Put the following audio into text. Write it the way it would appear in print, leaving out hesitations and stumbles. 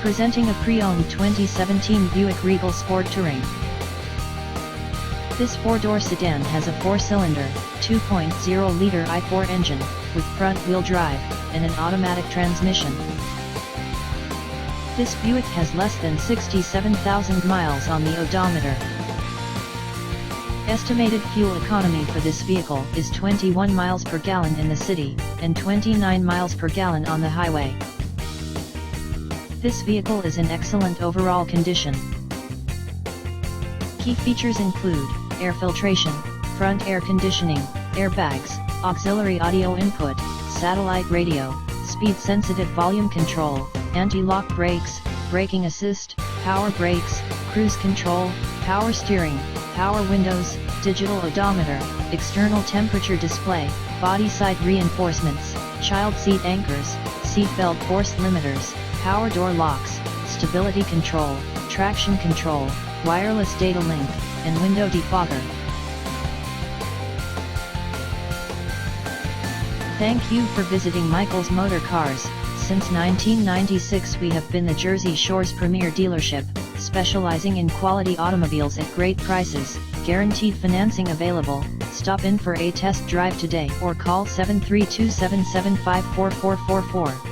Presenting a pre-owned 2017 Buick Regal Sport Touring. This four-door sedan has a four-cylinder, 2.0-liter i4 engine, with front-wheel drive, and an automatic transmission. This Buick has less than 67,000 miles on the odometer. Estimated fuel economy for this vehicle is 21 miles per gallon in the city, and 29 miles per gallon on the highway. This vehicle is in excellent overall condition. Key features include air filtration, front air conditioning, airbags, auxiliary audio input, satellite radio, speed-sensitive volume control, anti-lock brakes, braking assist, power brakes, cruise control, power steering, power windows, digital odometer, external temperature display, body side reinforcements, child seat anchors, seatbelt force limiters, power door locks, stability control, traction control, wireless data link, and window defogger. Thank you for visiting Michael's Motorcars. Since 1996 we have been the Jersey Shore's premier dealership, specializing in quality automobiles at great prices, guaranteed financing available. Stop in for a test drive today or call 732-775-4444.